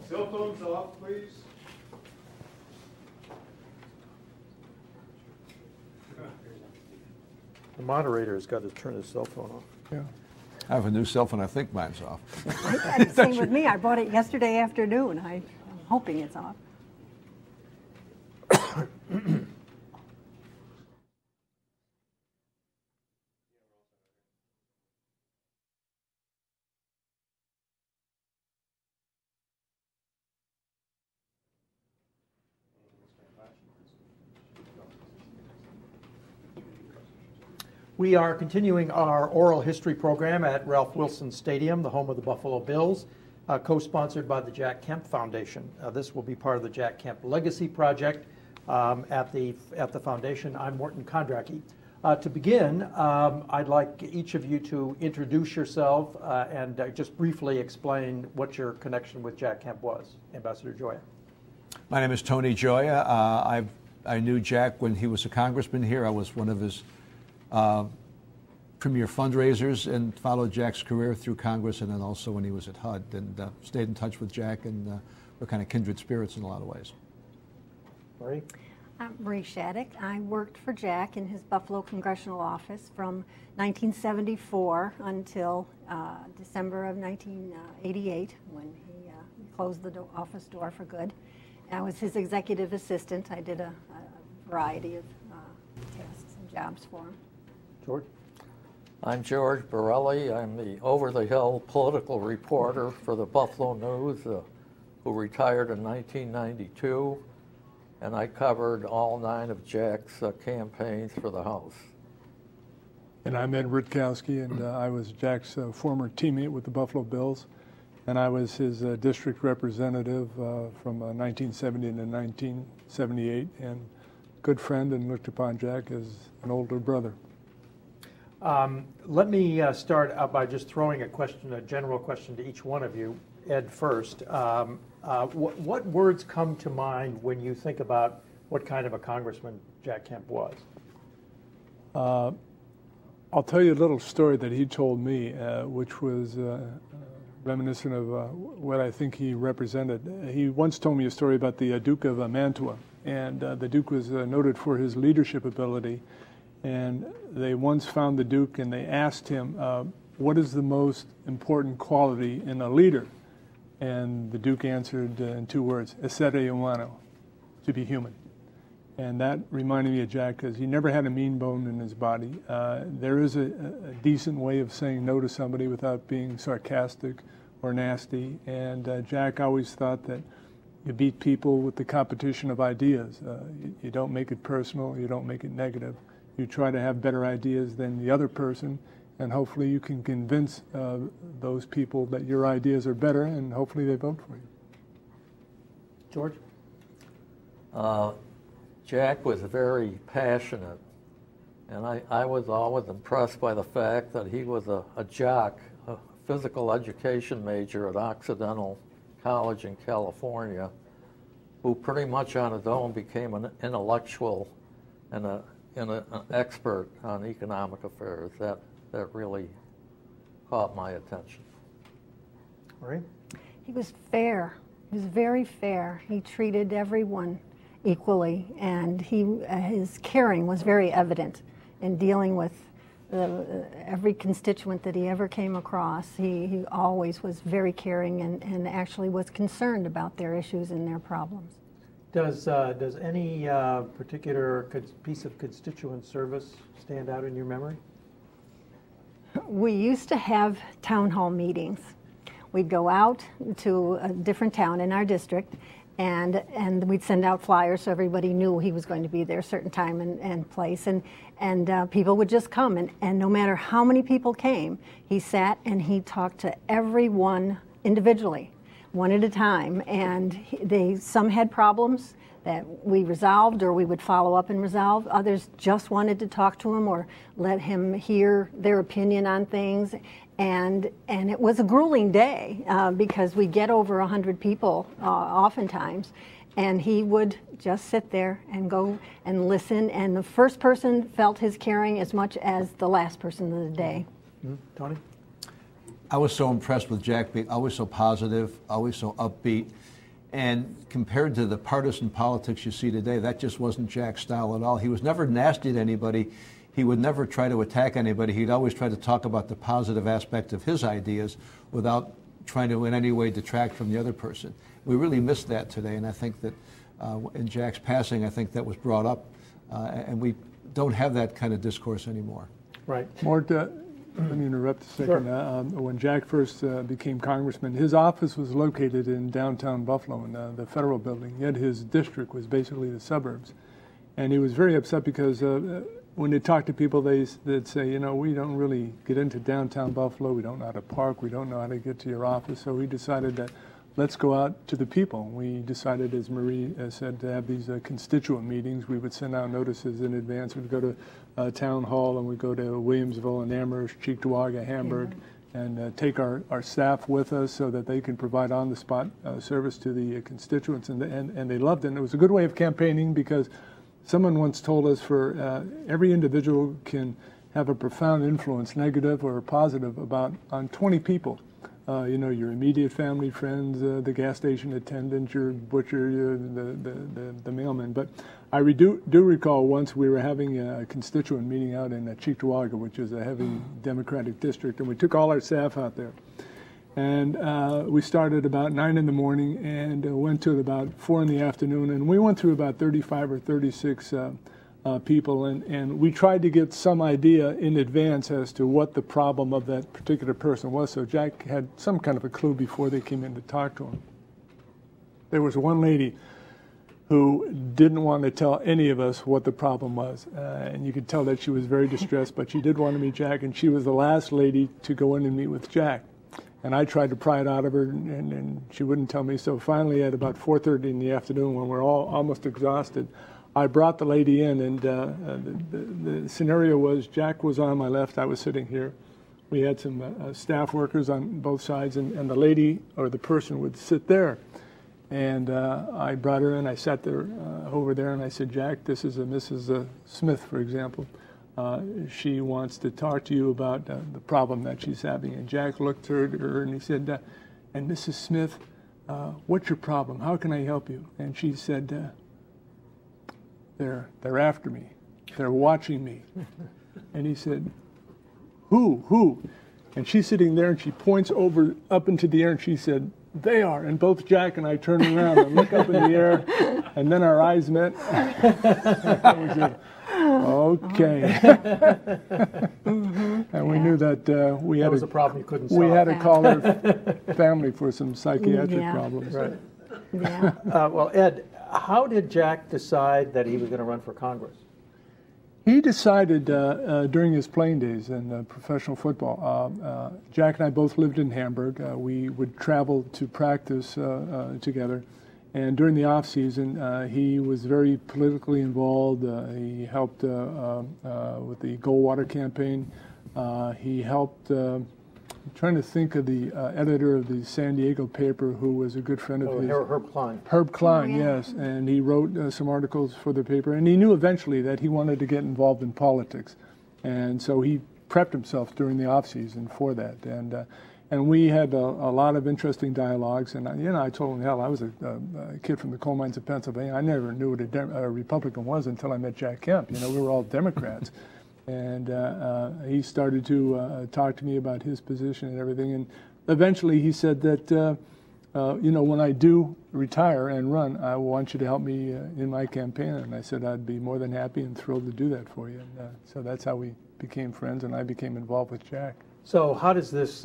Cell phones off, please. The moderator's got to turn his cell phone off. Yeah. I have a new cell phone. I think mine's off. Same with me. I bought it yesterday afternoon. I'm hoping it's off. We are continuing our oral history program at Ralph Wilson Stadium, the home of the Buffalo Bills, co-sponsored by the Jack Kemp Foundation. This will be part of the Jack Kemp Legacy Project at the foundation. I'm Morton Kondracki. To begin, I'd like each of you to introduce yourself and just briefly explain what your connection with Jack Kemp was. Ambassador Gioia. My name is Tony Gioia. I knew Jack when he was a congressman here. I was one of his premier fundraisers and followed Jack's career through Congress and then also when he was at HUD and stayed in touch with Jack and we're kind of kindred spirits in a lot of ways. Bree? I'm Bree Shattuck. I worked for Jack in his Buffalo Congressional Office from 1974 until December of 1988 when he closed the office door for good. I was his executive assistant. I did a variety of tasks and jobs for him. George? I'm George Borelli. I'm the over-the-hill political reporter for the Buffalo News, who retired in 1992, and I covered all 9 of Jack's campaigns for the House. And I'm Ed Rutkowski, and I was Jack's former teammate with the Buffalo Bills, and I was his district representative from 1970 to 1978, and good friend and looked upon Jack as an older brother. Let me start out by just throwing a general question to each one of you. Ed first. What words come to mind when you think about what kind of a congressman Jack Kemp was? I'll tell you a little story that he told me, which was reminiscent of what I think he represented. He once told me a story about the Duke of Mantua, and the Duke was noted for his leadership ability. And they once found the Duke and they asked him, what is the most important quality in a leader? And the Duke answered in 2 words, essere umano, to be human. And that reminded me of Jack because he never had a mean bone in his body. There is a decent way of saying no to somebody without being sarcastic or nasty. And Jack always thought that you beat people with the competition of ideas. You don't make it personal, you don't make it negative. You try to have better ideas than the other person, and hopefully you can convince those people that your ideas are better, and hopefully they vote for you. George? Jack was very passionate, and I was always impressed by the fact that he was a jock, a physical education major at Occidental College in California, who pretty much on his own became an intellectual and an expert on economic affairs. That really caught my attention. All right. He was fair. He was very fair. He treated everyone equally, and his caring was very evident in dealing with every constituent that he ever came across. He always was very caring and actually was concerned about their issues and their problems. Does any particular piece of constituent service stand out in your memory? We used to have town hall meetings. We'd go out to a different town in our district, and we'd send out flyers so everybody knew he was going to be there a certain time and place, and people would just come, and no matter how many people came, he sat and he talked to everyone individually, one at a time, and some had problems that we resolved or we would follow up and resolve. Others just wanted to talk to him or let him hear their opinion on things. And it was a grueling day because we get over 100 people oftentimes, and he would just sit there and go and listen, and the first person felt his caring as much as the last person of the day. Tony? I was so impressed with Jack being always so positive, always so upbeat. And compared to the partisan politics you see today, that just wasn't Jack's style at all. He was never nasty to anybody. He would never try to attack anybody. He'd always try to talk about the positive aspect of his ideas without trying to in any way detract from the other person. We really miss that today, and I think that in Jack's passing, I think that was brought up, and we don't have that kind of discourse anymore. Right. Mort, let me interrupt a second. Sure. When Jack first became congressman, his office was located in downtown Buffalo in the federal building, yet his district was basically the suburbs. And he was very upset because when they talk to people, they'd say, you know, we don't really get into downtown Buffalo. We don't know how to park. We don't know how to get to your office. So he decided that let's go out to the people. We decided, as Marie said, to have these constituent meetings. We would send out notices in advance. We'd go to town hall, and we'd go to Williamsville and Amherst, Cheektowaga, Hamburg, and take our staff with us so that they can provide on-the-spot service to the constituents. And they loved it. And it was a good way of campaigning because someone once told us every individual can have a profound influence, negative or positive, on 20 people. You know, your immediate family, friends, the gas station attendant, your butcher, the mailman. But I do recall once we were having a constituent meeting out in Cheektowaga, which is a heavy Democratic district, and we took all our staff out there. And we started about 9 in the morning and went to about 4 in the afternoon, and we went through about 35 or 36 people, and we tried to get some idea in advance as to what the problem of that particular person was, so Jack had some kind of a clue before they came in to talk to him. There was one lady who didn't want to tell any of us what the problem was, and you could tell that she was very distressed, but she did want to meet Jack, and she was the last lady to go in and meet with Jack. And I tried to pry it out of her, and she wouldn't tell me, so finally at about 4:30 in the afternoon, when we're all almost exhausted, I brought the lady in, and the scenario was Jack was on my left, I was sitting here. We had some staff workers on both sides, and the lady or the person would sit there. And I brought her in, I sat there over there, and I said, Jack, this is Mrs. Smith, for example. She wants to talk to you about the problem that she's having. And Jack looked at her and he said, and Mrs. Smith, what's your problem? How can I help you? And she said, they're after me. They're watching me. And he said, who? And she's sitting there and she points up into the air and she said, they are. And both Jack and I turned around and looked up in the air, and then our eyes met. And we said, okay. And we knew that we had was a problem you couldn't solve. We had to call her family for some psychiatric problems. Right. Yeah. Well, Ed, how did Jack decide that he was going to run for Congress? He decided during his playing days in professional football. Jack and I both lived in Hamburg. We would travel to practice together. And during the off season, he was very politically involved. He helped with the Goldwater campaign. He helped, I'm trying to think of the editor of the San Diego paper who was a good friend of his. Herb Klein. Herb Klein, yes. And he wrote some articles for the paper. And he knew eventually that he wanted to get involved in politics. And so he prepped himself during the off season for that. And we had a lot of interesting dialogues. And I told him, hell, I was a kid from the coal mines of Pennsylvania. I never knew what a Republican was until I met Jack Kemp. We were all Democrats. And he started to talk to me about his position and everything. And eventually he said that, when I do retire and run, I want you to help me in my campaign. And I said I'd be more than happy and thrilled to do that for you. And so that's how we became friends, and I became involved with Jack. So how does this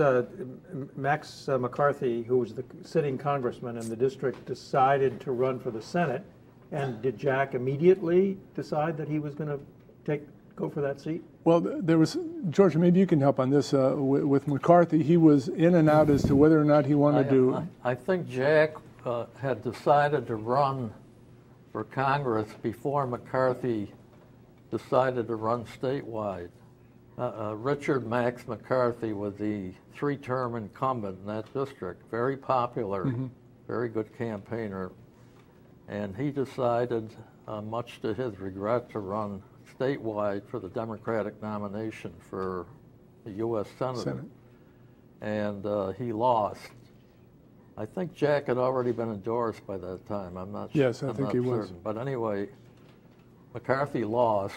Max McCarthy, who was the sitting congressman in the district, decided to run for the Senate? And did Jack immediately decide that he was going to go for that seat? Well, there was, George, maybe you can help on this. With McCarthy, he was in and out as to whether or not he wanted to. I think Jack had decided to run for Congress before McCarthy decided to run statewide. Richard Max McCarthy was the 3-term incumbent in that district, very popular, very good campaigner. And he decided, much to his regret, to run statewide for the Democratic nomination for the U.S. Senate. And he lost. I think Jack had already been endorsed by that time. I'm not sure. Yes, I think he was. But anyway, McCarthy lost.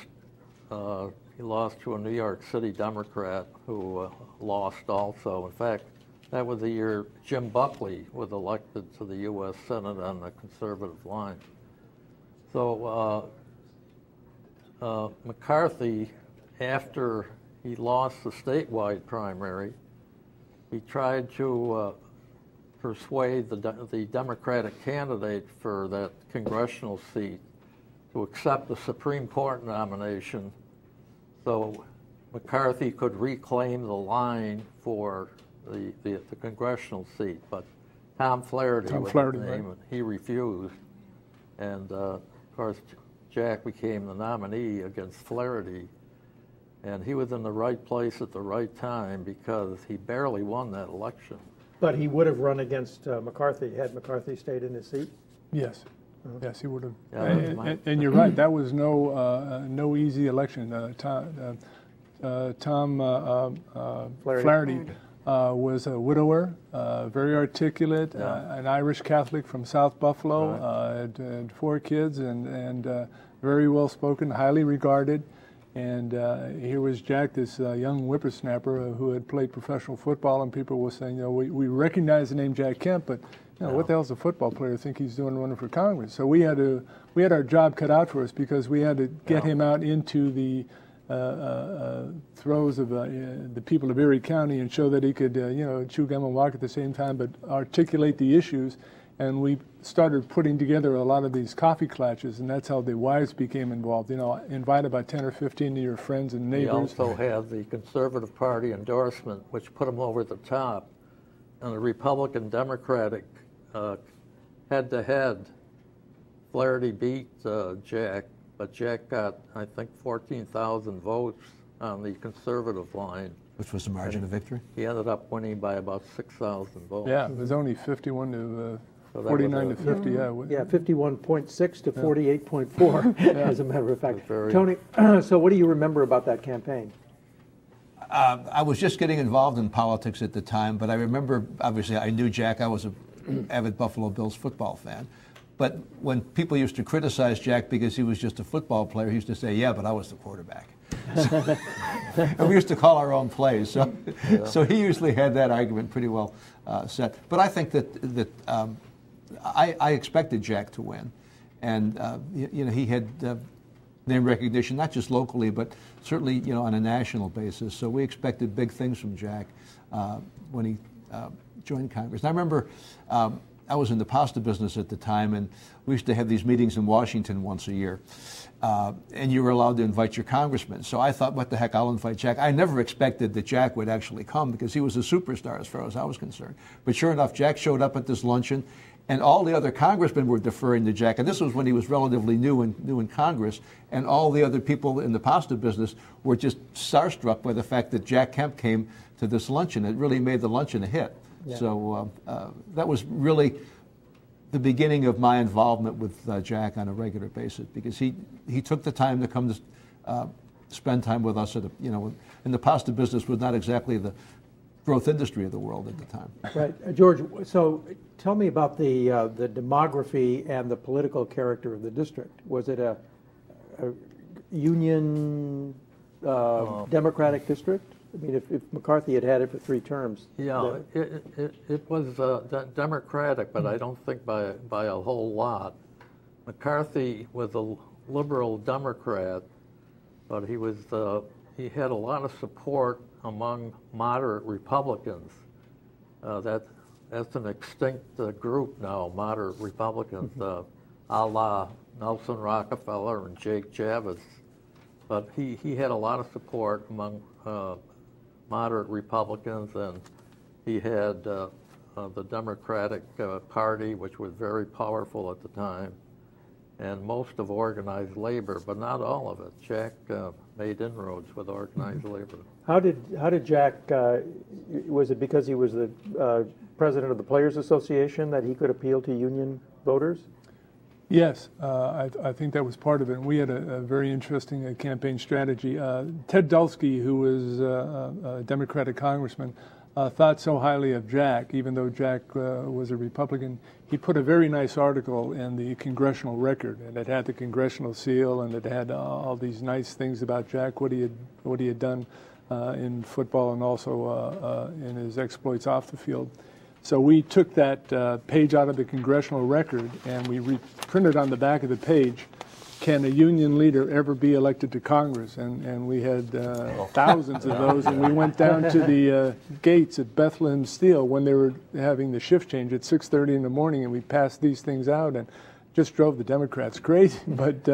He lost to a New York City Democrat who lost also. In fact, that was the year Jim Buckley was elected to the U.S. Senate on the conservative line. So McCarthy, after he lost the statewide primary, he tried to persuade the Democratic candidate for that congressional seat to accept the Supreme Court nomination so McCarthy could reclaim the line for the congressional seat. But Tom Flaherty was the name, and he refused. And of course, Jack became the nominee against Flaherty. And he was in the right place at the right time because he barely won that election. But he would have run against McCarthy had McCarthy stayed in his seat? Yes. Yes, he would have. Yeah, and you're right, that was no easy election. Tom Flaherty was a widower, very articulate, an Irish Catholic from South Buffalo, had 4 kids, and very well spoken, highly regarded. And here was Jack, this young whippersnapper who had played professional football, and people were saying, we recognize the name Jack Kemp, but what the hell's a football player think he's doing running for Congress? So we had our job cut out for us because we had to get him out into the throes of the people of Erie County and show that he could, chew gum and walk at the same time, but articulate the issues. And we started putting together a lot of these coffee clatches, and that's how the wives became involved. Invite about 10 or 15 of your friends and neighbors. He also had the Conservative Party endorsement, which put him over the top. And the Republican-Democratic head-to-head, Flaherty beat Jack, but Jack got, I think, 14,000 votes on the conservative line. Which was the margin of victory? He ended up winning by about 6,000 votes. Yeah, it was only 51 to 49 to 50. Yeah, 51.6 to 48.4, as a matter of fact. Tony, so what do you remember about that campaign? I was just getting involved in politics at the time, but I remember, obviously, I knew Jack. I was an avid Buffalo Bills football fan. But when people used to criticize Jack because he was just a football player, he used to say, yeah, but I was the quarterback. And we used to call our own plays. So he usually had that argument pretty well set. But I think that I expected Jack to win. And, he had name recognition, not just locally, but certainly, on a national basis. So we expected big things from Jack when he joined Congress. And I remember I was in the pasta business at the time, and we used to have these meetings in Washington once a year. And you were allowed to invite your congressman. So I thought, what the heck, I'll invite Jack. I never expected that Jack would actually come because he was a superstar as far as I was concerned. But sure enough, Jack showed up at this luncheon, and all the other congressmen were deferring to Jack. And this was when he was relatively new in Congress, and all the other people in the pasta business were just starstruck by the fact that Jack Kemp came to this luncheon. It really made the luncheon a hit. Yeah. So that was really the beginning of my involvement with Jack on a regular basis, because he took the time to come to spend time with us at and the pasta business was not exactly the growth industry of the world at the time. Right, George. So tell me about the demography and the political character of the district. Was it a Union Democratic district? I mean, if McCarthy had it for 3 terms. Yeah, it was Democratic, but I don't think by a whole lot. McCarthy was a liberal Democrat, but he had a lot of support among moderate Republicans. That's an extinct group now, moderate Republicans, a la Nelson Rockefeller and Jake Javits. But he had a lot of support among moderate Republicans, and he had the Democratic Party, which was very powerful at the time, and most of organized labor, but not all of it. Jack made inroads with organized labor. How did Jack? Was it because he was the president of the Players Association that he could appeal to union voters? Yes, I think that was part of it. And we had a very interesting campaign strategy. Ted Dulski, who was a Democratic congressman, thought so highly of Jack, even though Jack was a Republican. He put a very nice article in the Congressional Record, and it had the Congressional seal, and it had all these nice things about Jack, what he had done in football, and also in his exploits off the field. So we took that page out of the Congressional Record, and we reprinted on the back of the page, "Can a union leader ever be elected to Congress?" And we had thousands of those, and we went down to the gates at Bethlehem Steel when they were having the shift change at 6:30 in the morning, and we passed these things out, and just drove the Democrats crazy. But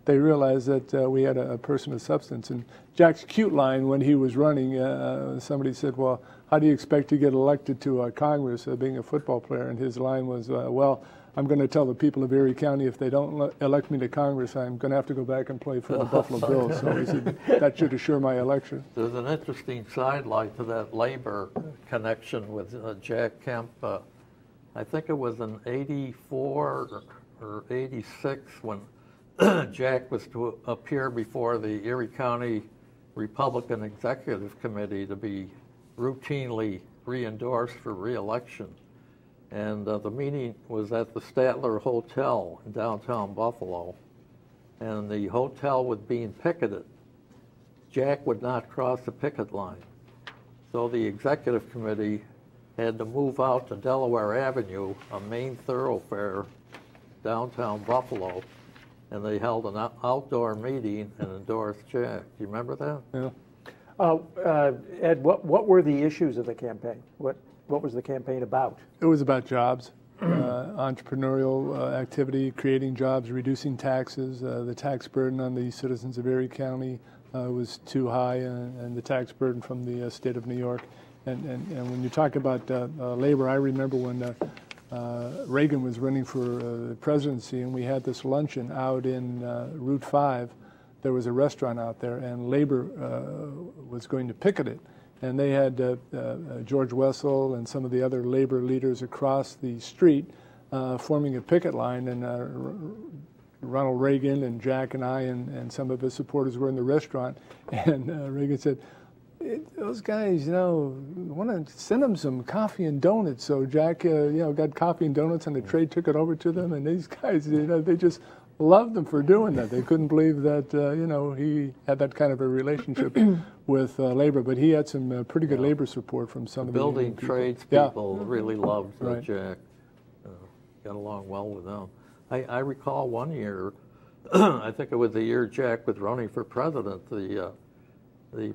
they realized that we had a person of substance. And Jack's cute line when he was running, somebody said, "Well, how do you expect to get elected to Congress being a football player?" And his line was, "Well, I'm going to tell the people of Erie County if they don't elect me to Congress, I'm going to have to go back and play for the Buffalo Bills." So he said that should assure my election. There's an interesting sidelight to that labor connection with Jack Kemp. I think it was in '84 or '86 when Jack was to appear before the Erie County Republican Executive Committee to be routinely re-endorsed for re-election. And the meeting was at the Statler Hotel in downtown Buffalo, and the hotel was being picketed. Jack would not cross the picket line. So the executive committee had to move out to Delaware Avenue, a main thoroughfare downtown Buffalo, and they held an outdoor meeting and endorsed Jack. Do you remember that? Yeah. Ed, what were the issues of the campaign? What was the campaign about? It was about jobs, entrepreneurial activity, creating jobs, reducing taxes. The tax burden on the citizens of Erie County was too high, and the tax burden from the state of New York. And when you talk about labor, I remember when Reagan was running for the presidency, and we had this luncheon out in Route 5. There was a restaurant out there, and labor was going to picket it. And they had George Wessel and some of the other labor leaders across the street forming a picket line. And Ronald Reagan and Jack and I and some of his supporters were in the restaurant. And Reagan said, "Those guys, want to send them some coffee and donuts." So Jack, got coffee and donuts, and the trade took it over to them. And these guys, they just loved him for doing that. They couldn't believe that, he had that kind of a relationship with labor. But he had some pretty good labor support from some of the building tradespeople really loved Jack. Got along well with them. I recall one year, I think it was the year Jack was running for president, the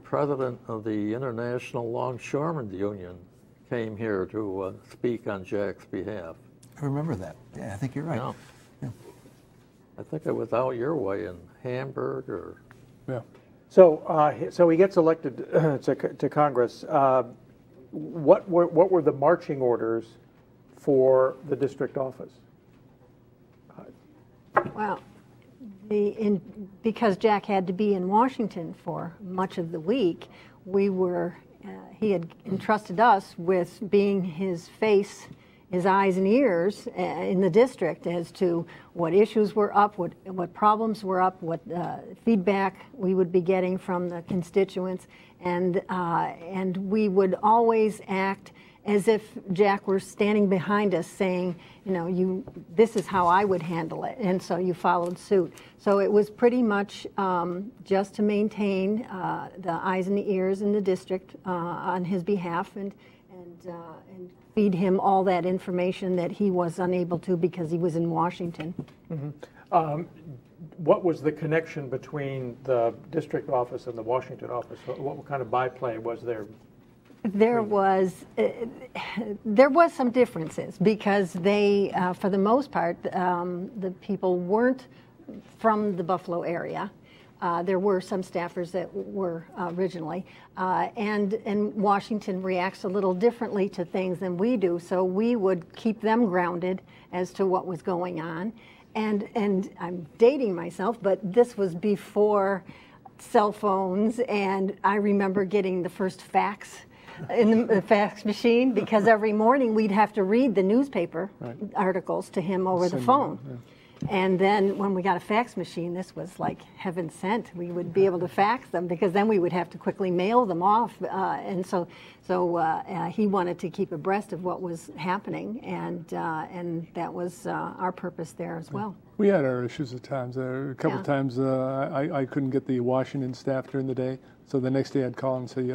president of the International Longshoreman Union came here to speak on Jack's behalf. I remember that. Yeah, I think you're right. Yeah. Yeah. I think it was out your way in Hamburg or... Yeah. So he gets elected to Congress. What were the marching orders for the district office? Well, because Jack had to be in Washington for much of the week, he had entrusted us with being his face, his eyes and ears in the district as to what issues were up, what problems were up, what feedback we would be getting from the constituents, and we would always act as if Jack were standing behind us saying, this is how I would handle it, and so you followed suit. So it was pretty much just to maintain the eyes and the ears in the district on his behalf and feed him all that information that he was unable to because he was in Washington. Mm-hmm. What was the connection between the district office and the Washington office? What kind of byplay was there? There was some differences because they, for the most part, the people weren't from the Buffalo area. There were some staffers that were originally, and Washington reacts a little differently to things than we do, so we would keep them grounded as to what was going on. And I'm dating myself, but this was before cell phones, and I remember getting the first fax in the fax machine because every morning we'd have to read the newspaper articles to him over the phone. And then when we got a fax machine, this was like heaven sent. We would be able to fax them because then we would have to quickly mail them off. And so he wanted to keep abreast of what was happening, and that was our purpose there as well. We had our issues at times. A couple times I couldn't get the Washington staff during the day, so the next day I'd call and say,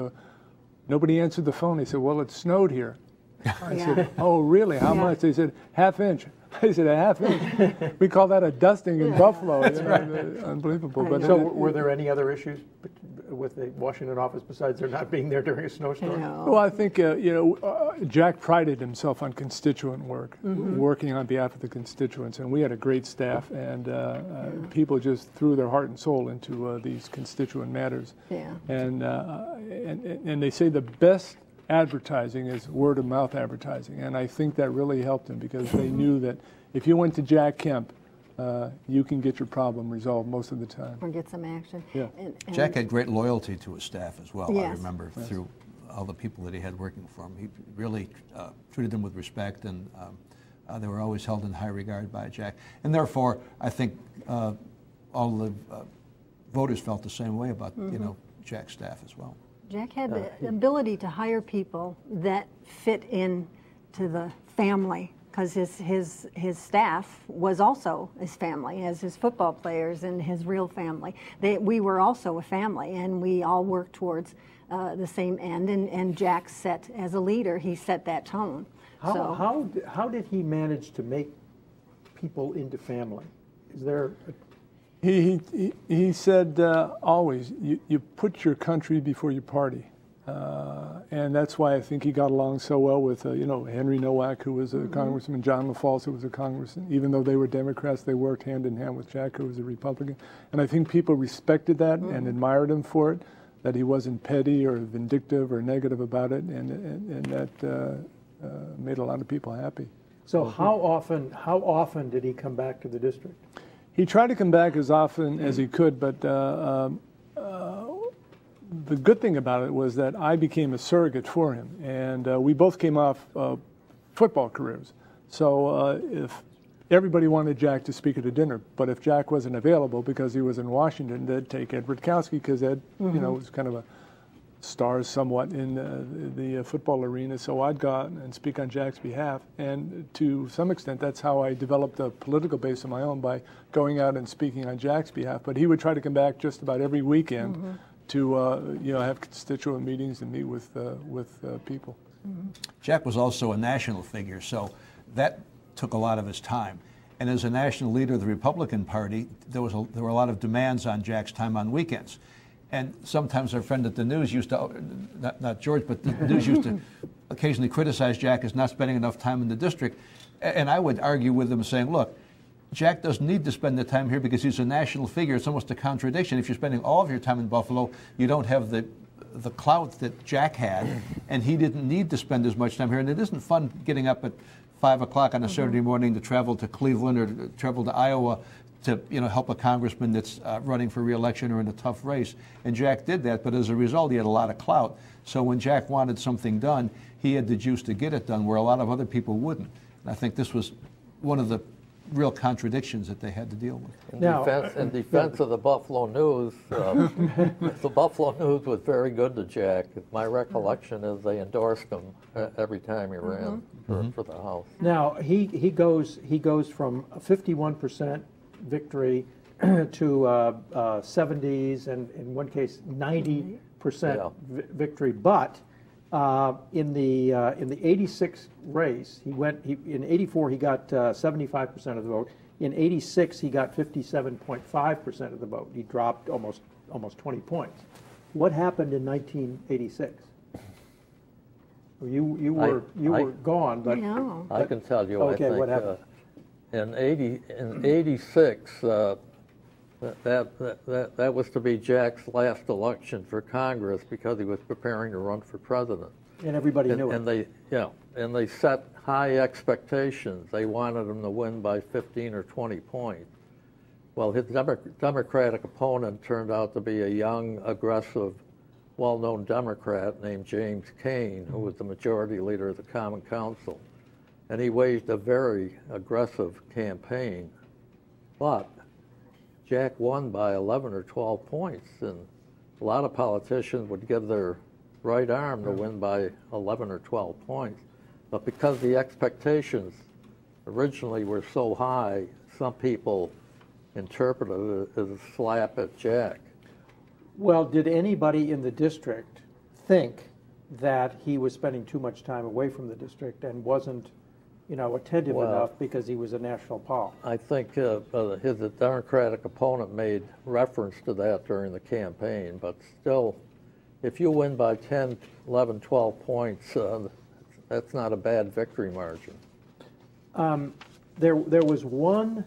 nobody answered the phone. They said, well, it snowed here. I said, oh, really? How much? They said, ½ inch. I said, a ½ inch? We call that a dusting in Buffalo. That's right. Unbelievable. But so were there any other issues with the Washington office besides there not being there during a snowstorm? No. Well, I think, Jack prided himself on constituent work, working on behalf of the constituents. And we had a great staff, and people just threw their heart and soul into these constituent matters. Yeah. And they say the best advertising is word-of-mouth advertising, and I think that really helped him because they knew that if you went to Jack Kemp, you can get your problem resolved most of the time. Or get some action. Yeah. And Jack had great loyalty to his staff as well. Yes. I remember through all the people that he had working for him. He really treated them with respect, and they were always held in high regard by Jack. And therefore, I think all the voters felt the same way about Jack's staff as well. Jack had the ability to hire people that fit in to the family, because his staff was also his family, as his football players and his real family. We were also a family, and we all worked towards the same end. And Jack set, as a leader, he set that tone. How did he manage to make people into family? Is there He said always, you put your country before your party. And that's why I think he got along so well with, Henry Nowak, who was a congressman, John LaFalce, who was a congressman. Even though they were Democrats, they worked hand in hand with Jack, who was a Republican. And I think people respected that and admired him for it, that he wasn't petty or vindictive or negative about it, and that made a lot of people happy. So how often did he come back to the district? He tried to come back as often as he could, but the good thing about it was that I became a surrogate for him, and we both came off football careers. So if everybody wanted Jack to speak at a dinner, but if Jack wasn't available because he was in Washington, they'd take Ed Rutkowski, because Ed, was kind of a star somewhat in the football arena. So I'd go out and speak on Jack's behalf, and to some extent, that's how I developed a political base of my own, by going out and speaking on Jack's behalf. But he would try to come back just about every weekend to have constituent meetings and meet with people. Jack was also a national figure, so that took a lot of his time. And as a national leader of the Republican Party, there were a lot of demands on Jack's time on weekends. And sometimes our friend at the news used to, not George, but the news used to occasionally criticize Jack as not spending enough time in the district. And I would argue with them saying, look, Jack doesn't need to spend the time here because he's a national figure. It's almost a contradiction. If you're spending all of your time in Buffalo, you don't have the clout that Jack had, and he didn't need to spend as much time here. And it isn't fun getting up at 5 o'clock on a Saturday morning to travel to Cleveland or to travel to Iowa to help a congressman that's running for re-election or in a tough race. And Jack did that, but as a result, he had a lot of clout. So when Jack wanted something done, he had the juice to get it done, where a lot of other people wouldn't. And I think this was one of the real contradictions that they had to deal with. In defense of the Buffalo News, the Buffalo News was very good to Jack. My recollection is they endorsed him every time he ran for the House. Now he goes from a 51% victory to 70s, and in one case 90% victory. But in the 86 race, in 84 he got 75% of the vote. In 86 he got 57.5% of the vote. He dropped almost 20 points. What happened in 1986? You were gone, but No. I can tell you. Okay, I think, what happened? In 86, that was to be Jack's last election for Congress, because he was preparing to run for president. And everybody knew it. And they set high expectations. They wanted him to win by 15 or 20 points. Well, his Democratic opponent turned out to be a young, aggressive, well-known Democrat named James Kane, who was the majority leader of the Common Council. And he waged a very aggressive campaign but Jack won by 11 or 12 points, and a lot of politicians would give their right arm to win by 11 or 12 points. But because the expectations originally were so high, some people interpreted it as a slap at Jack. Well, did anybody in the district think that he was spending too much time away from the district and wasn't, attentive enough because he was a national pol? I think his Democratic opponent made reference to that during the campaign, but still, if you win by 10, 11, 12 points, that's not a bad victory margin. There was one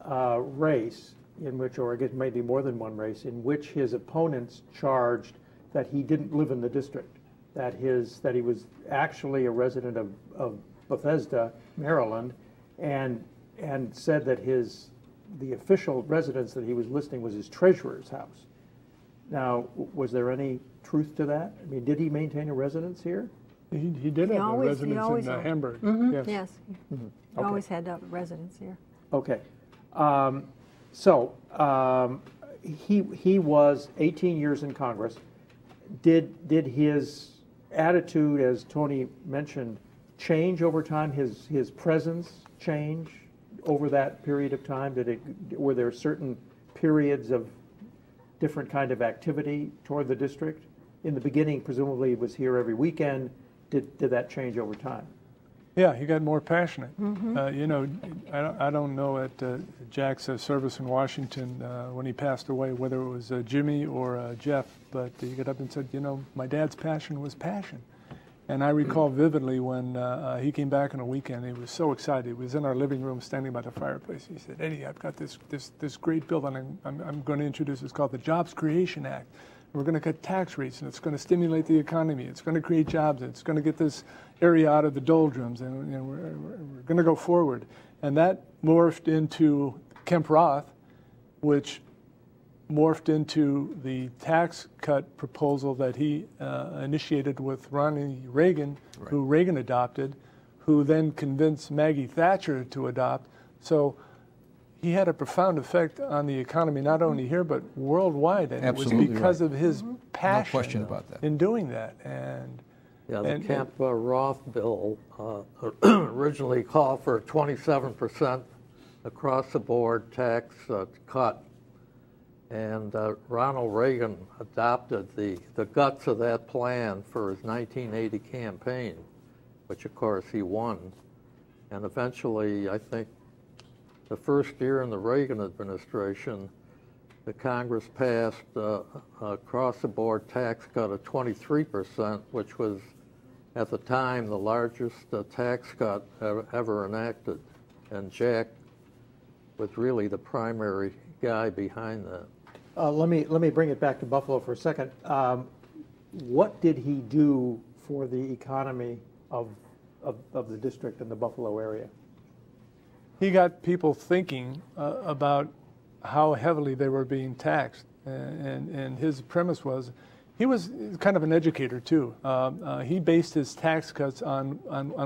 race in which, or I guess maybe more than one race, in which his opponents charged that he didn't live in the district, that he was actually a resident of Bethesda, Maryland, and said that the official residence that he was listing was his treasurer's house. Now, was there any truth to that? I mean, did he maintain a residence here? He did have a residence in Hamburg. Mm-hmm. Yes. Yes. Mm-hmm. He always had a residence here. Okay. He was 18 years in Congress. Did his attitude, as Tony mentioned, change over time? His presence change over that period of time? Were there certain periods of different kind of activity toward the district? In the beginning, presumably, he was here every weekend. Did that change over time? Yeah, he got more passionate. Mm-hmm. I don't know at Jack's service in Washington when he passed away whether it was Jimmy or Jeff, but he got up and said, my dad's passion was passion. And I recall vividly when he came back on a weekend, he was so excited. He was in our living room standing by the fireplace. He said, Eddie, I've got this great bill that I'm going to introduce. It's called the Jobs Creation Act. We're going to cut tax rates, and it's going to stimulate the economy. It's going to create jobs. It's going to get this area out of the doldrums, and we're going to go forward. And that morphed into Kemp Roth, which morphed into the tax cut proposal that he initiated with Ronald Reagan, right, who Reagan adopted, who then convinced Maggie Thatcher to adopt. So he had a profound effect on the economy, not only here, but worldwide. And Absolutely it was because right. of his passion, no question about that, in doing that. And the Kemp Roth bill originally called for a 27% across-the-board tax cut. And Ronald Reagan adopted the guts of that plan for his 1980 campaign, which, of course, he won. And eventually, I think, the first year in the Reagan administration, the Congress passed a across-the-board tax cut of 23%, which was, at the time, the largest tax cut ever enacted. And Jack was really the primary guy behind that. Let me bring it back to Buffalo for a second. What did he do for the economy of the district and the Buffalo area? He got people thinking about how heavily they were being taxed, and his premise was, he was kind of an educator too. He based his tax cuts on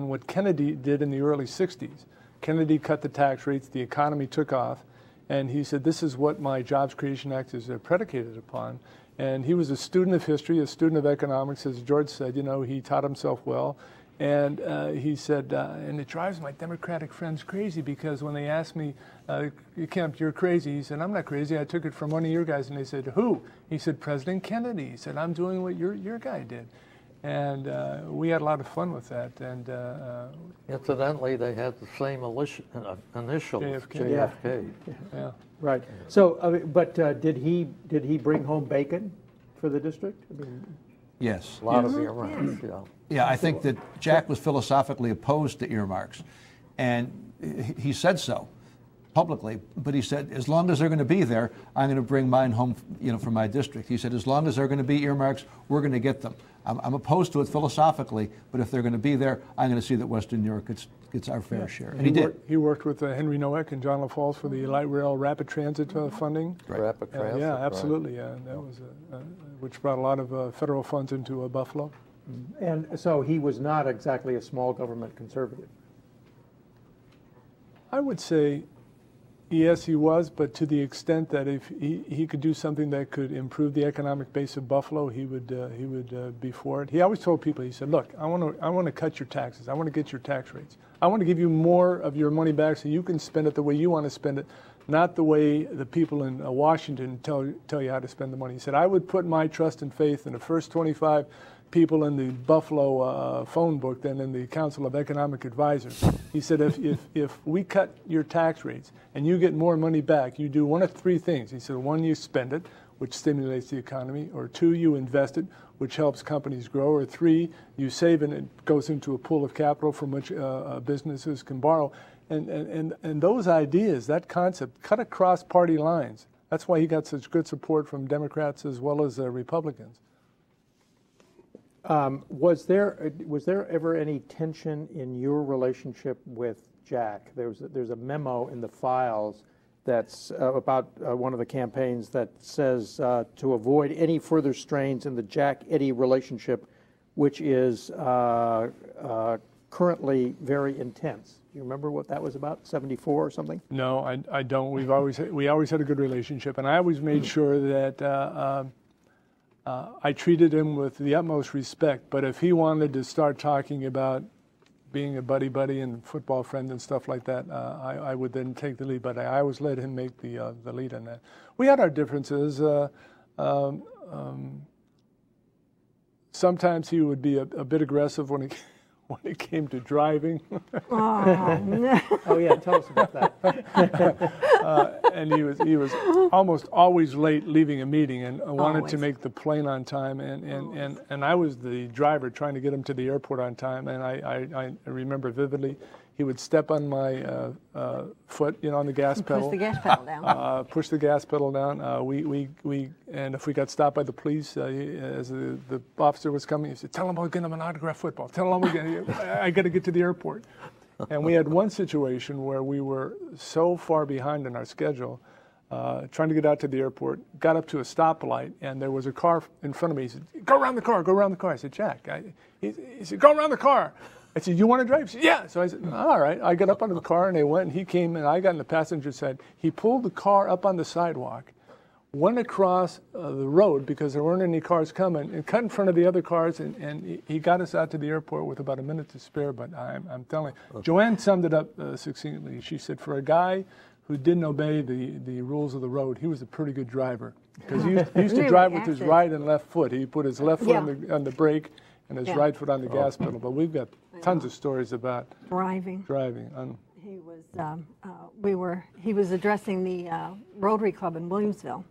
what Kennedy did in the early 60s. Kennedy cut the tax rates, the economy took off, and he said, this is what my Jobs Creation Act is predicated upon. And he was a student of history, a student of economics, as George said, he taught himself well. And he said, and it drives my Democratic friends crazy because when they ask me, Kemp, you're crazy. He said, I'm not crazy. I took it from one of your guys. And they said, who? He said, President Kennedy. He said, I'm doing what your guy did. And we had a lot of fun with that. And incidentally, they had the same initials, JFK. Yeah. Right. So, but did he bring home bacon for the district? I mean, yes. A lot of earmarks, yeah. Yeah, I think that Jack was philosophically opposed to earmarks, and he said so publicly. But he said, as long as they're going to be there, I'm going to bring mine home, from my district. He said, as long as they're going to be earmarks, we're going to get them. I'm opposed to it philosophically, but if they're going to be there, I'm going to see that Western New York gets our fair share. And he did. He worked with Henry Noack and John LaFalls for the light rail rapid transit funding. Right. Rapid transit. Yeah, absolutely. Yeah, and that was which brought a lot of federal funds into Buffalo. And so he was not exactly a small government conservative. I would say Yes, he was, but to the extent that if he could do something that could improve the economic base of Buffalo, he would be for it. He always told people, he said, look, I want to cut your taxes. I want to get your tax rates. I want to give you more of your money back so you can spend it the way you want to spend it, not the way the people in Washington tell you how to spend the money. He said, I would put my trust and faith in the first 25 people in the Buffalo phone book than in the Council of Economic Advisors. He said, if we cut your tax rates and you get more money back, you do one of three things. He said, one, you spend it, which stimulates the economy, or two, you invest it, which helps companies grow, or three, you save and it goes into a pool of capital from which businesses can borrow. And those ideas, that concept, cut across party lines. That's why he got such good support from Democrats as well as Republicans. Was there ever any tension in your relationship with Jack? There's a memo in the files that's about one of the campaigns that says to avoid any further strains in the Jack-Eddie relationship, which is currently very intense. Do you remember what that was about? 74 or something? No, I don't. We always had a good relationship, and I always made sure that I treated him with the utmost respect. But if he wanted to start talking about being a buddy and football friend and stuff like that, I would then take the lead. But I always let him make the lead on that. We had our differences. Sometimes he would be a bit aggressive when it came to driving. Oh yeah, tell us about that. And he was almost always late leaving a meeting and wanted to make the plane on time. And I was the driver trying to get him to the airport on time. And I remember vividly, he would step on my foot, on the gas pedal. Push the gas pedal down. Push the gas pedal down. And if we got stopped by the police, as the officer was coming, he said, "Tell him I'll get him an autographed football. Tell him I got to get to the airport." And we had one situation where we were so far behind in our schedule, trying to get out to the airport, got up to a stoplight, and there was a car in front of me. He said, "Go around the car, go around the car." I said, "Jack." He said, "Go around the car." I said, "You want to drive?" He said, "Yeah." So I said, "All right." I got up under the car, and they went, and he came, and I got in the passenger side. He pulled the car up on the sidewalk, went across the road because there weren't any cars coming, and cut in front of the other cars, and he got us out to the airport with about a minute to spare. But I'm telling you, Joanne summed it up succinctly. She said, for a guy who didn't obey the rules of the road, he was a pretty good driver. Because he used to drive with his right and left foot. He put his left foot on the brake and his right foot on the gas pedal. But we've got tons of stories about driving. He was he was addressing the Rotary Club in Williamsville,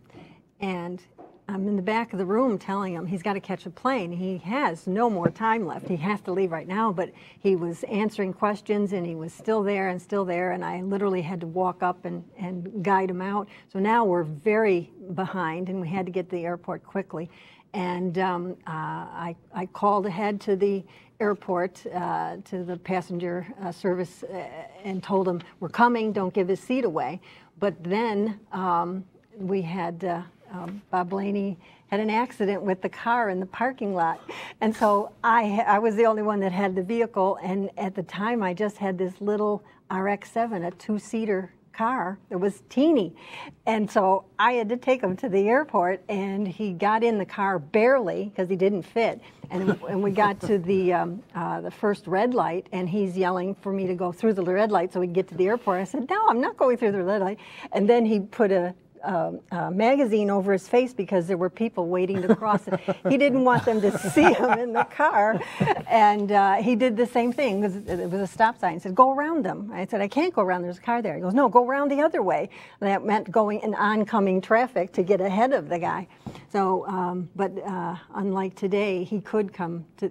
and I'm in the back of the room telling him he's got to catch a plane. He has no more time left. He has to leave right now, but he was answering questions and he was still there, and I literally had to walk up and guide him out. So now we're very behind, and we had to get to the airport quickly. And I called ahead to the airport, to the passenger service, and told him, "We're coming, don't give his seat away." But then we had Bob Blaney had an accident with the car in the parking lot. And so I was the only one that had the vehicle, and at the time I just had this little RX-7, a two-seater car. It was teeny. And so I had to take him to the airport, and he got in the car barely because he didn't fit. And we got to the first red light, and he's yelling for me to go through the red light so we could get to the airport. I said, "No, I'm not going through the red light." And then he put a magazine over his face because there were people waiting to cross it. He didn't want them to see him in the car, and he did the same thing because it was a stop sign. He said, "Go around them." I said, "I can't go around. There's a car there." He goes, "No, go around the other way." And that meant going in oncoming traffic to get ahead of the guy. So, but unlike today, he could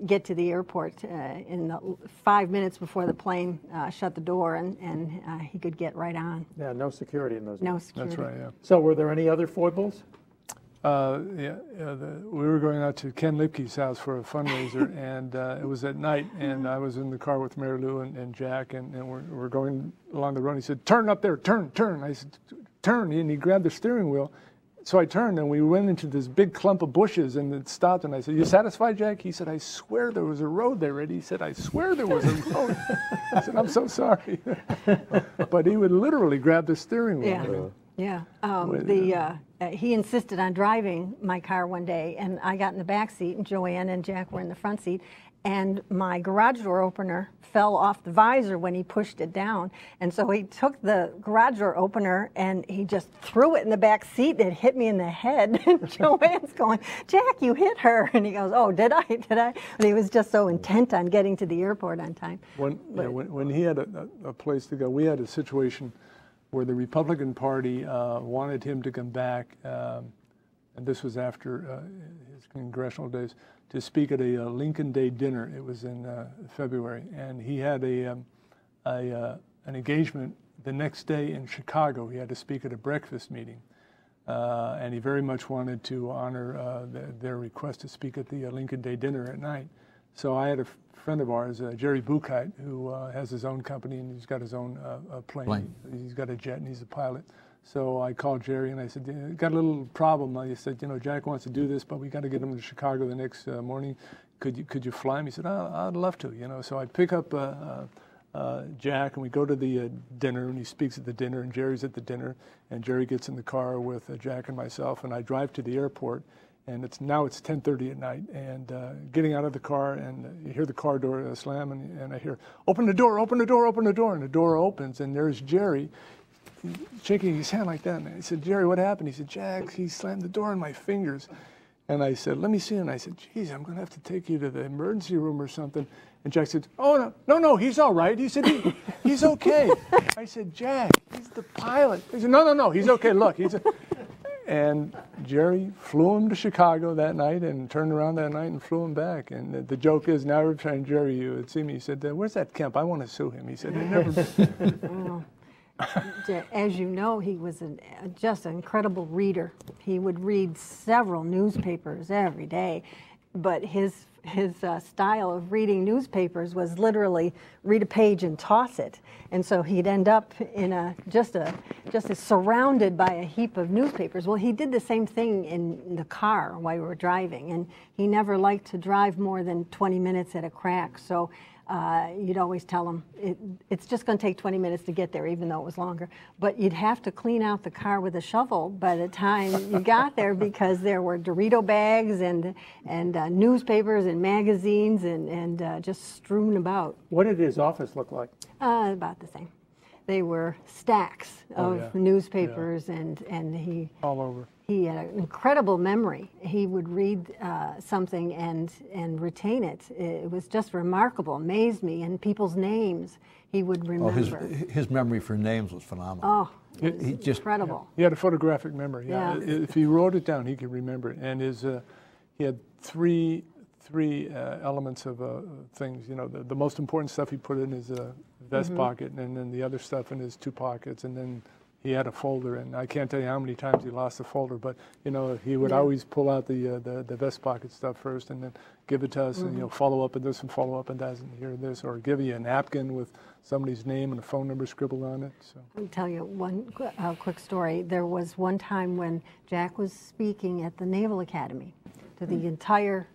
get to the airport in the 5 minutes before the plane shut the door, and he could get right on. Yeah, no security in those days. No security. That's right, yeah. So were there any other foibles? We were going out to Ken Lipke's house for a fundraiser, and it was at night, and I was in the car with Mary Lou and Jack, and we're going along the road. He said, "Turn up there, turn." I said, "Turn," and he grabbed the steering wheel. So I turned, and we went into this big clump of bushes, and it stopped, and I said, "You satisfied, Jack?" He said, "I swear there was a road there, Eddie." He said, "I swear there was a road." I said, I'm so sorry. But he would literally grab the steering wheel. Yeah. He insisted on driving my car one day, and I got in the back seat, and Joanne and Jack were in the front seat, and my garage door opener fell off the visor when he pushed it down. And so he took the garage door opener and he just threw it in the back seat, and it hit me in the head. And Joanne's going, Jack, you hit her. And he goes, oh, did I? And he was just so intent on getting to the airport on time. When he had a place to go, we had a situation where the Republican Party wanted him to come back, and this was after his congressional days, to speak at a Lincoln Day dinner. It was in February, and he had an engagement the next day in Chicago. He had to speak at a breakfast meeting, and he very much wanted to honor their request to speak at the Lincoln Day dinner at night. So I had a friend of ours, Jerry Buchheit, who has his own company, and he's got his own plane. He's got a jet, and he's a pilot. So I called Jerry, and I said, got a little problem. I said, Jack wants to do this, but we got to get him to Chicago the next morning. Could you fly him? He said, I'd love to, So I pick up Jack, and we go to the dinner, and he speaks at the dinner, and Jerry's at the dinner, and Jerry gets in the car with Jack and myself, and I drive to the airport. And it's 10:30 at night, and getting out of the car, and you hear the car door slam, and I hear, open the door, open the door, open the door. And the door opens, and there's Jerry shaking his hand like that. And I said, Jerry, what happened? He said, Jack, he slammed the door in my fingers. And I said, let me see. And I said, geez, I'm going to have to take you to the emergency room or something. And Jack said, oh, no, he's all right. He said, he's okay. I said, Jack, he's the pilot. He said, no, he's okay. Look, And Jerry flew him to Chicago that night and turned around that night and flew him back. And the joke is, now every time Jerry would see me, he said, where's that Kemp? I want to sue him. He said, it never... As you know, he was just an incredible reader. He would read several newspapers every day, but his style of reading newspapers was literally read a page and toss it. And so he'd end up in just surrounded by a heap of newspapers. Well, he did the same thing in the car while we were driving, and he never liked to drive more than 20 minutes at a crack. So you'd always tell him, it's just going to take 20 minutes to get there, even though it was longer. But you'd have to clean out the car with a shovel by the time you got there, because there were Dorito bags and newspapers and magazines and just strewn about. What did his office look like? About the same. They were stacks of newspapers, and he... all over. He had an incredible memory. He would read something and retain it. It was just remarkable, amazed me. And people's names, he would remember. His memory for names was phenomenal. Oh, he just incredible. He had a photographic memory. Yeah. If he wrote it down, he could remember it. And he had three elements of things. The most important stuff he put in his vest pocket, and then the other stuff in his two pockets, and then he had a folder, and I can't tell you how many times he lost the folder, but he would always pull out the vest pocket stuff first, and then give it to us, and follow up and this and follow up and that, and here this, or give you a napkin with somebody's name and a phone number scribbled on it. So I'll tell you one quick story. There was one time when Jack was speaking at the Naval Academy to the entire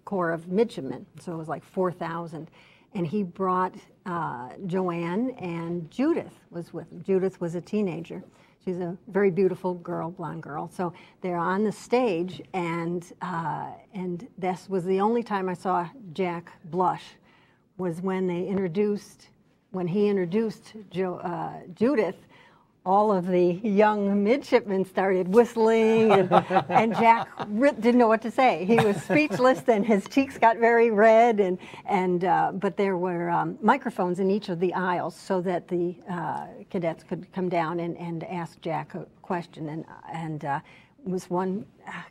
Corps of Midshipmen, so it was like 4,000. And he brought Joanne, and Judith was with him. Judith was a teenager. She's a very beautiful girl, blonde girl. So they're on the stage, and this was the only time I saw Jack blush, was when he introduced Judith. All of the young midshipmen started whistling, and Jack didn't know what to say. He was speechless, and his cheeks got very red. But there were microphones in each of the aisles so that the cadets could come down and ask Jack a question. And was one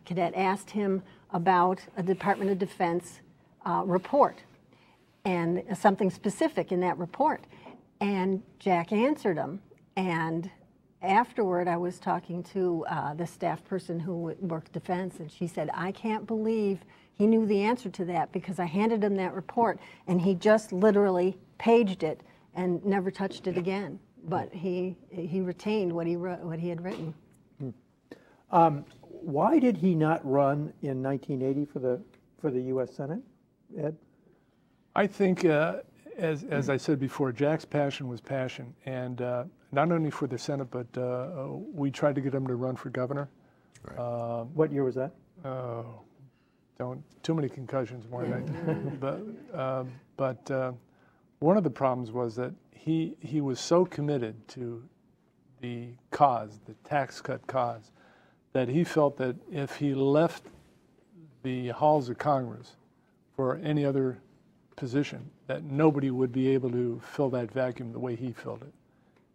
cadet asked him about a Department of Defense report and something specific in that report, and Jack answered him. And afterward, I was talking to the staff person who worked defense, and she said, I can't believe he knew the answer to that, because I handed him that report, and he just literally paged it and never touched it again. But he retained what he had written. Why did he not run in 1980 for the U.S. Senate, Ed? I think as I said before, Jack's passion was passion, and not only for the Senate, but we tried to get him to run for governor. Right. What year was that? Too many concussions one night. But one of the problems was that he was so committed to the cause, the tax cut cause, that he felt that if he left the halls of Congress for any other position, that nobody would be able to fill that vacuum the way he filled it.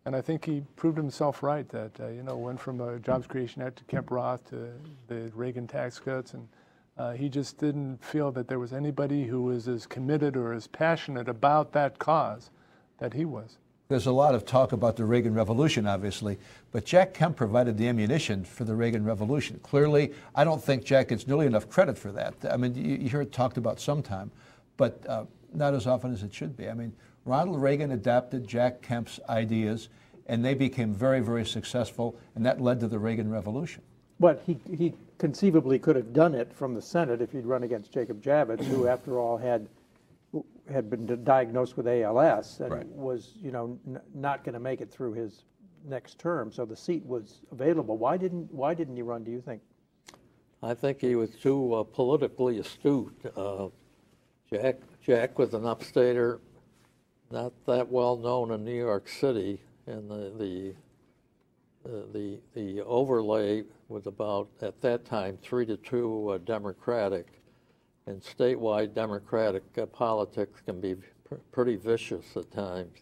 And I think he proved himself right, that, went from the Jobs Creation Act to Kemp Roth to the Reagan tax cuts, and he just didn't feel that there was anybody who was as committed or as passionate about that cause that he was. There's a lot of talk about the Reagan Revolution, obviously, but Jack Kemp provided the ammunition for the Reagan Revolution. Clearly, I don't think Jack gets nearly enough credit for that. I mean, you hear it talked about sometime, but not as often as it should be. I mean, Ronald Reagan adapted Jack Kemp's ideas, and they became very, very successful, and that led to the Reagan Revolution. But he conceivably could have done it from the Senate if he'd run against Jacob Javits, who, after all, had been diagnosed with ALS and Right. was, not going to make it through his next term. So the seat was available. Why didn't he run, do you think? I think he was too politically astute. Jack was an upstater, not that well known in New York City, and the overlay was about, at that time, 3-2 Democratic, and statewide Democratic politics can be pretty vicious at times.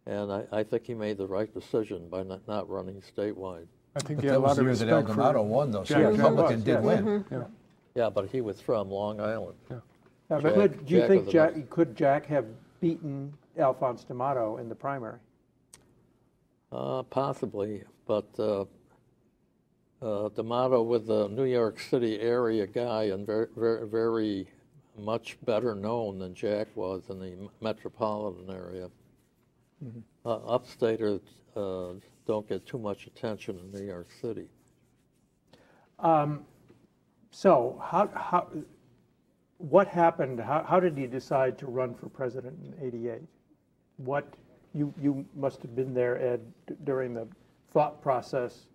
And I think he made the right decision by not running statewide. I think But he had that a was lot the of year that respect for Eldorado won, though, so Yeah, the Republican did yes. win. Yeah. Yeah, but he was from Long Island. But Jack- do you Jack think was an could Jack have beaten Alphonse D'Amato in the primary? Possibly, but D'Amato was a New York City area guy and very much better known than Jack was in the metropolitan area. Mm-hmm. Upstaters don't get too much attention in New York City. So what happened? How did he decide to run for president in '88? What you must have been there, Ed, during the thought process.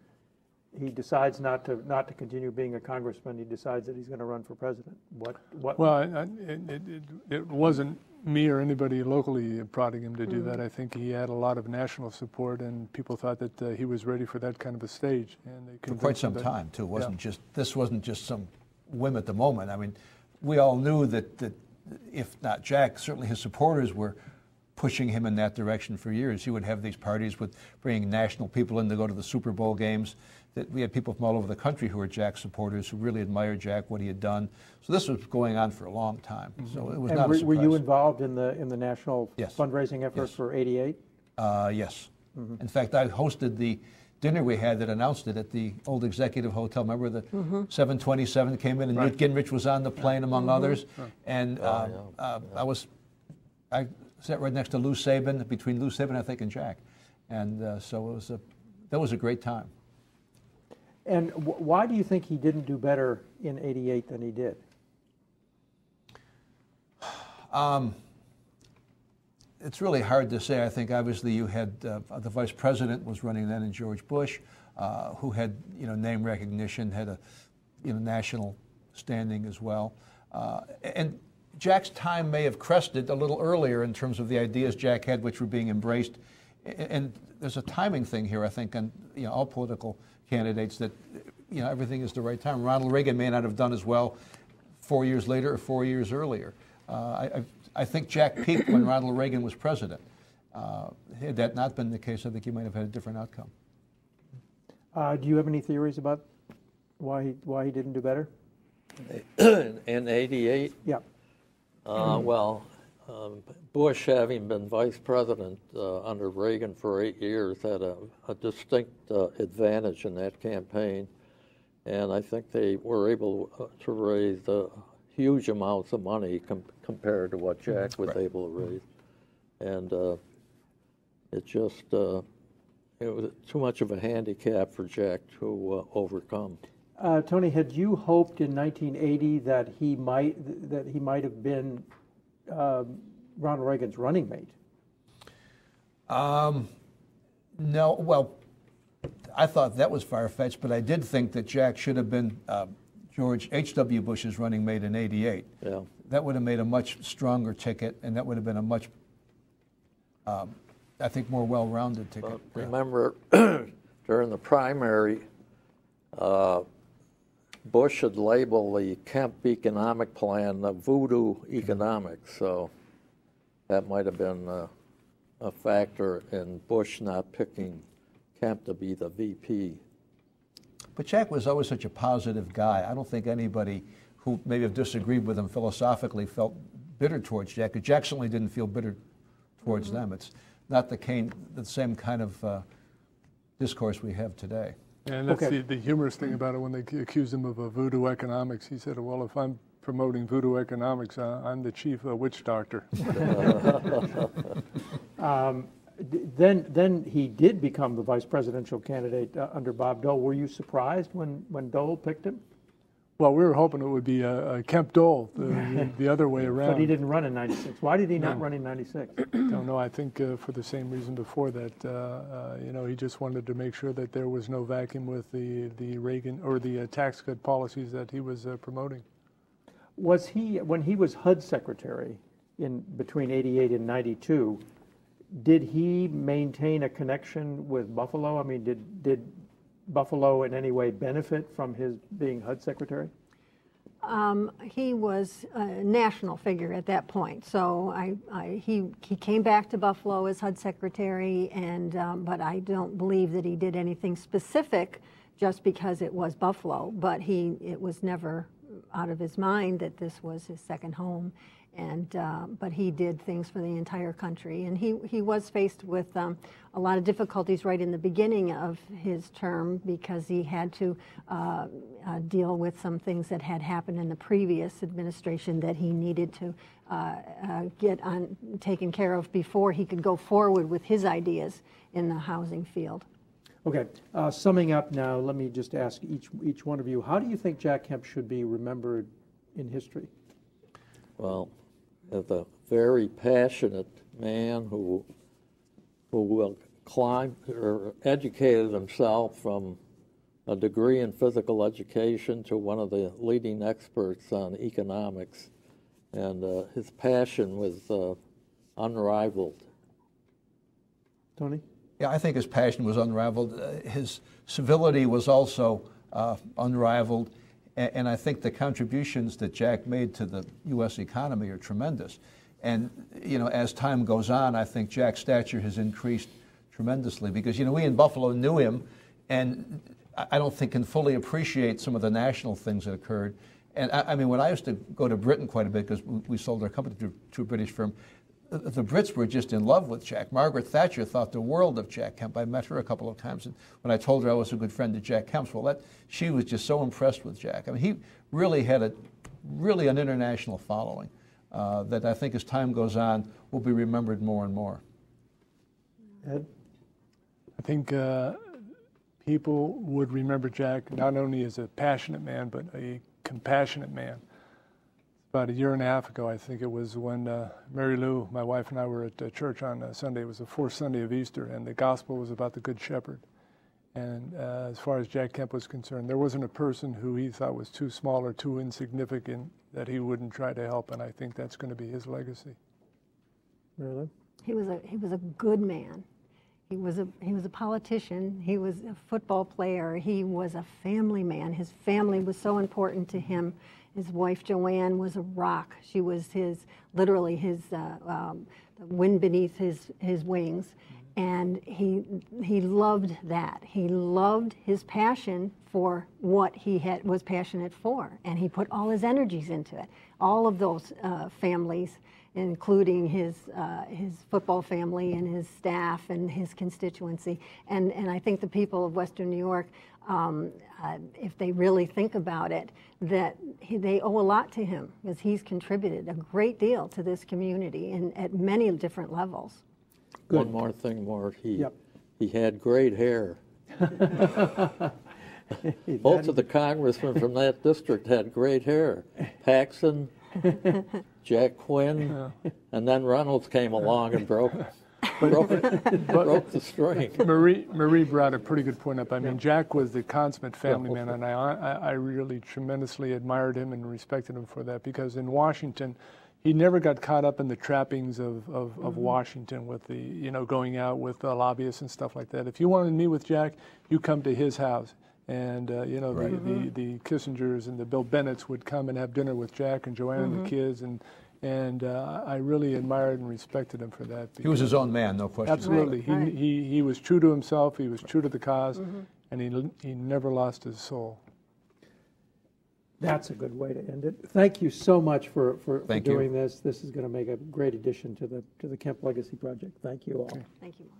He decides not to continue being a congressman. He decides that he's going to run for president. What? Well, it wasn't me or anybody locally prodding him to do that. I think he had a lot of national support, and people thought that he was ready for that kind of a stage. And they For quite some time, too. This wasn't just some whim at the moment. I mean, we all knew that if not Jack, certainly his supporters were pushing him in that direction for years. He would have these parties with bringing national people in to go to the Super Bowl games. That we had people from all over the country who were Jack supporters, who really admired Jack, what he had done. So this was going on for a long time. So it was not a surprise. Were you involved in the national Yes. fundraising effort Yes. for '88? Yes. In fact, I hosted the dinner we had that announced it at the old Executive Hotel. Remember the 727 came in and Newt Gingrich was on the plane, among others. And I sat right next to Lou Sabin, between Lou Sabin, I think, and Jack. And so that was a great time. And why do you think he didn't do better in '88 than he did? It's really hard to say. I think obviously you had the vice president was running then, in George Bush, who had name recognition, had a national standing as well, and Jack's time may have crested a little earlier in terms of the ideas Jack had, which were being embraced. And there's a timing thing here, I think, on all political candidates, that everything is the right time. Ronald Reagan may not have done as well 4 years later or 4 years earlier. I think Jack peaked when Ronald Reagan was president. Had that not been the case, I think he might have had a different outcome. Do you have any theories about why he didn't do better? In '88? Yeah. Bush, having been vice president under Reagan for 8 years, had a distinct advantage in that campaign. And I think they were able to raise huge amounts of money compared to what Jack was able to raise. And it was too much of a handicap for Jack to overcome. Tony, had you hoped in 1980 that he might have been Ronald Reagan's running mate. No, well, I thought that was far-fetched, but I did think that Jack should have been George H.W. Bush's running mate in '88. Yeah. That would have made a much stronger ticket, and that would have been a much, I think, more well-rounded ticket. But remember, during the primary, Bush had labeled the Kemp economic plan the voodoo economics, so that might have been a factor in Bush not picking Kemp to be the VP. But Jack was always such a positive guy. I don't think anybody who maybe have disagreed with him philosophically felt bitter towards Jack. Jack certainly didn't feel bitter towards them. It's not the same kind of discourse we have today. And that's the humorous thing about it when they accused him of voodoo economics. He said, well, if I'm promoting voodoo economics, I'm the chief witch doctor. Then he did become the vice presidential candidate under Bob Dole. Were you surprised when Dole picked him? Well, we were hoping it would be Kemp Dole, the other way around. But he didn't run in '96. Why did he not run in '96? Don't know. I think for the same reason before that, he just wanted to make sure that there was no vacuum with the Reagan or the tax cut policies that he was promoting. Was he, when he was HUD secretary in between '88 and '92, did he maintain a connection with Buffalo? I mean, did Buffalo in any way benefit from his being HUD secretary? He was a national figure at that point. So he came back to Buffalo as HUD secretary, and but I don't believe that he did anything specific just because it was Buffalo. But it was never out of his mind that this was his second home. And but he did things for the entire country, and he was faced with a lot of difficulties right in the beginning of his term because he had to deal with some things that had happened in the previous administration that he needed to get taken care of before he could go forward with his ideas in the housing field. Okay, summing up now, let me just ask each one of you, how do you think Jack Kemp should be remembered in history? Well, as a very passionate man who will climb or educated himself from a degree in physical education to one of the leading experts on economics, and his passion was unrivaled. Tony? Yeah, I think his passion was unrivaled. His civility was also unrivaled. And I think the contributions that Jack made to the U.S. economy are tremendous. And, as time goes on, I think Jack's stature has increased tremendously because, we in Buffalo knew him, and I don't think can fully appreciate some of the national things that occurred. And, I mean, when I used to go to Britain quite a bit because we sold our company to a British firm, the Brits were just in love with Jack. Margaret Thatcher thought the world of Jack Kemp. I met her a couple of times, and when I told her I was a good friend of Jack Kemp's, she was just so impressed with Jack. I mean, he really had an international following that I think as time goes on will be remembered more and more. Ed? I think people would remember Jack not only as a passionate man, but a compassionate man. About a year and a half ago, I think it was, when Mary Lou, my wife, and I were at church on Sunday. It was the fourth Sunday of Easter, and the gospel was about the Good Shepherd. And as far as Jack Kemp was concerned, there wasn't a person who he thought was too small or too insignificant that he wouldn't try to help, and I think that's going to be his legacy. Really? He was a good man. He was a politician. He was a football player. He was a family man. His family was so important to him. His wife Joanne was a rock. She was literally his the wind beneath his wings, and he loved that. He loved his passion for what he was passionate for, and he put all his energies into it. All of those families, including his football family and his staff and his constituency, and I think the people of Western New York, if they really think about it, that they owe a lot to him because he's contributed a great deal to this community at many different levels. Good. One more thing, Mort. He had great hair. Both of the congressmen from that district had great hair. Paxson, Jack Quinn, and then Reynolds came along and broke the string. Marie brought a pretty good point up. I mean, Jack was the consummate family man, and I really tremendously admired him and respected him for that, because in Washington, he never got caught up in the trappings of Washington with the, you know, going out with lobbyists and stuff like that. If you wanted to meet with Jack, you come to his house. And, you know, the Kissingers and the Bill Bennetts would come and have dinner with Jack and Joanne and the kids. And I really admired and respected him for that. He was his own man, no question. Absolutely. He was true to himself. He was true to the cause. And he never lost his soul. That's a good way to end it. Thank you so much for doing this. This is going to make a great addition to the Kemp Legacy Project. Thank you all. Okay. Thank you.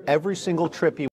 every single trip he